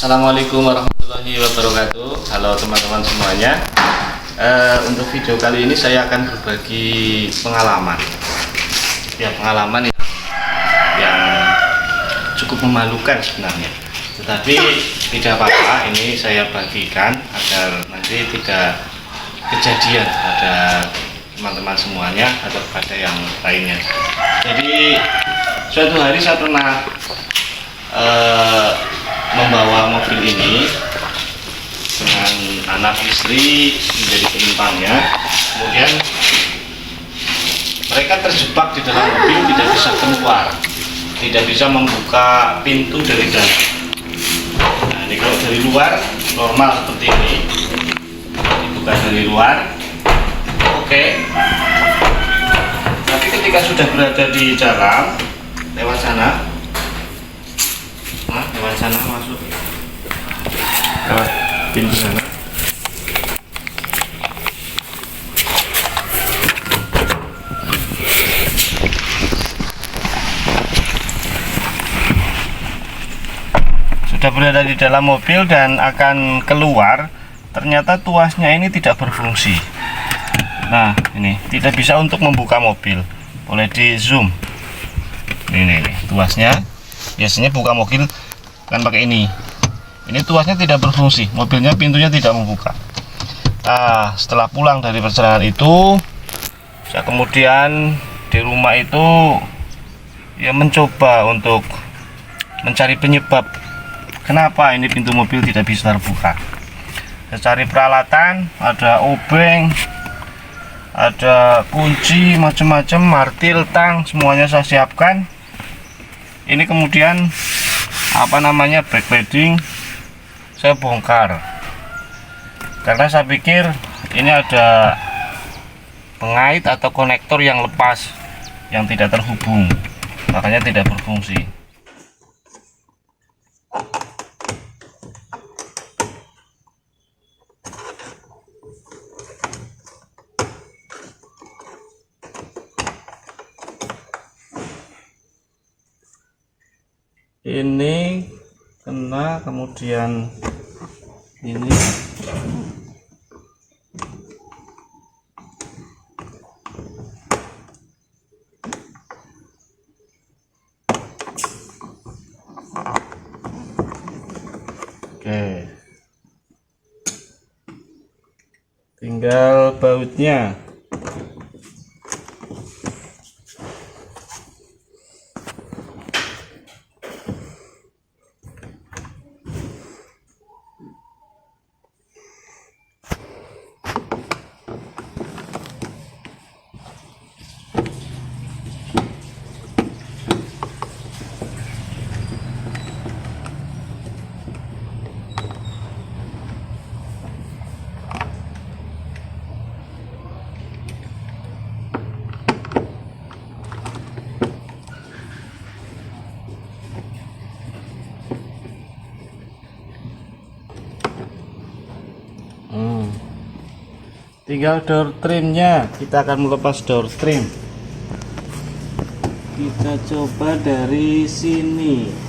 Assalamualaikum warahmatullahi wabarakatuh. Halo teman-teman semuanya. Untuk video kali ini saya akan berbagi pengalaman. Pengalaman yang cukup memalukan sebenarnya. Tetapi tidak apa-apa, ini saya bagikan agar nanti tidak kejadian pada teman-teman semuanya atau pada yang lainnya. Jadi suatu hari saya pernah membawa mobil ini dengan anak istri menjadi penumpangnya. Kemudian mereka terjebak di dalam mobil, tidak bisa keluar, tidak bisa membuka pintu dari dalam. Nah, ini kalau dari luar normal seperti ini, dibuka dari luar, oke. Tapi ketika sudah berada di dalam, lewat sana masuk lewat pintu sana. Sudah berada di dalam mobil dan akan keluar, ternyata tuasnya ini tidak berfungsi. Nah, ini tidak bisa untuk membuka mobil. Boleh di zoom. Ini tuasnya. Biasanya buka mobil kan pakai ini. Ini tuasnya tidak berfungsi, mobilnya pintunya tidak membuka. Setelah pulang dari perjalanan itu, saya kemudian di rumah itu mencoba untuk mencari penyebab kenapa ini pintu mobil tidak bisa terbuka. Saya cari peralatan, ada obeng, ada kunci macam-macam, martil, tang, semuanya saya siapkan. Ini kemudian backlighting saya bongkar karena saya pikir ini ada pengait atau konektor yang lepas yang tidak terhubung, makanya tidak berfungsi. Ini kena, kemudian ini oke, tinggal bautnya. Tinggal door trimnya, kita akan melepas door trim. Kita coba dari sini.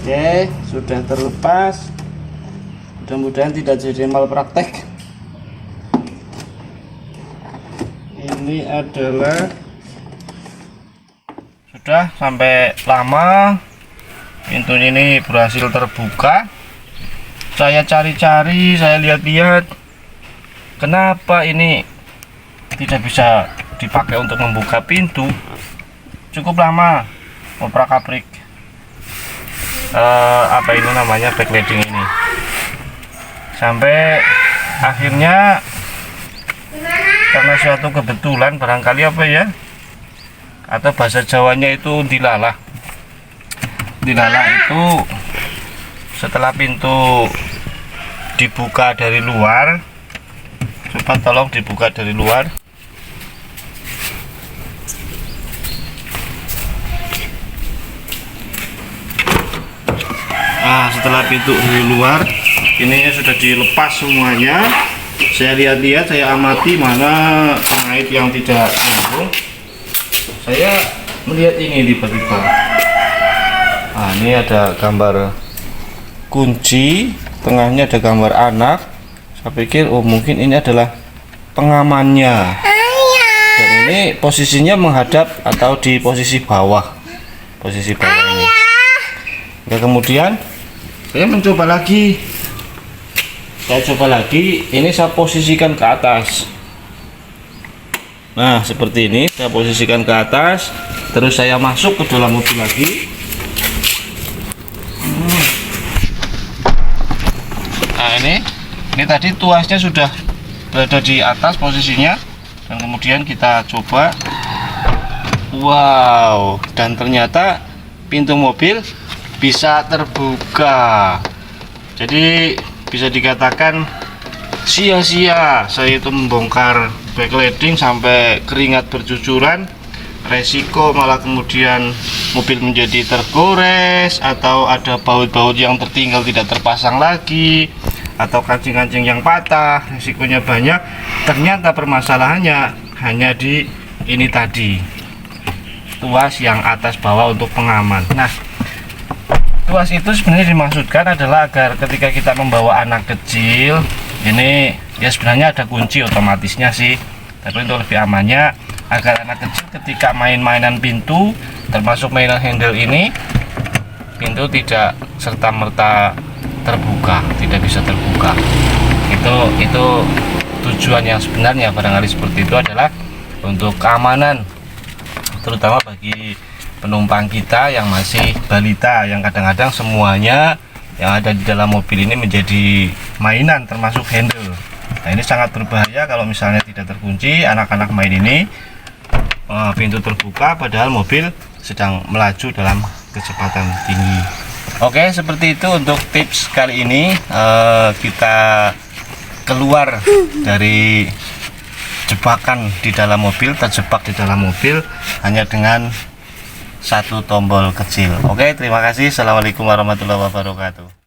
Oke, sudah terlepas. Mudah-mudahan tidak jadi malpraktek. Ini adalah sudah sampai lama pintu ini berhasil terbuka. Saya cari-cari, saya lihat-lihat kenapa ini tidak bisa dipakai untuk membuka pintu. Cukup lama oprak-aprik backlighting ini, sampai akhirnya karena suatu kebetulan barangkali atau bahasa Jawanya itu dilalah. Dilalah itu setelah pintu dibuka dari luar, coba tolong dibuka dari luar. Nah, setelah pintu dari luar, ini sudah dilepas semuanya. Saya lihat-lihat, saya amati mana pengait yang tidak nyambung. Saya melihat ini tiba-tiba. Nah, ini ada gambar kunci, tengahnya ada gambar anak. Saya pikir, oh mungkin ini adalah pengamannya. Dan ini posisinya menghadap atau di posisi bawah. Posisi bawah ini. Nah, kemudian saya mencoba lagi. Ini saya posisikan ke atas. Nah, seperti ini saya posisikan ke atas, terus saya masuk ke dalam mobil lagi. Nah, ini tadi tuasnya sudah berada di atas posisinya, dan kemudian kita coba. Wow, dan ternyata pintu mobil bisa terbuka. Jadi bisa dikatakan sia-sia saya itu membongkar backlighting sampai keringat bercucuran, resiko malah kemudian mobil menjadi tergores, atau ada baut-baut yang tertinggal tidak terpasang lagi, atau kancing-kancing yang patah, resikonya banyak. Ternyata permasalahannya hanya di ini tadi, tuas yang atas bawah untuk pengaman. Nah, tuas itu sebenarnya dimaksudkan adalah agar ketika kita membawa anak kecil, ini ya sebenarnya ada kunci otomatisnya sih, tapi untuk lebih amannya agar anak kecil ketika main-mainan pintu, termasuk mainan handle ini, pintu tidak serta-merta terbuka, tidak bisa terbuka. Itu tujuan yang sebenarnya barangkali seperti itu adalah untuk keamanan, terutama bagi penumpang kita yang masih balita, yang kadang-kadang semuanya yang ada di dalam mobil ini menjadi mainan, termasuk handle. Nah, ini sangat berbahaya kalau misalnya tidak terkunci, anak-anak main ini, pintu terbuka padahal mobil sedang melaju dalam kecepatan tinggi. Oke, seperti itu untuk tips kali ini. Kita keluar dari jebakan di dalam mobil, terjebak di dalam mobil hanya dengan satu tombol kecil. Oke, terima kasih. Assalamualaikum warahmatullahi wabarakatuh.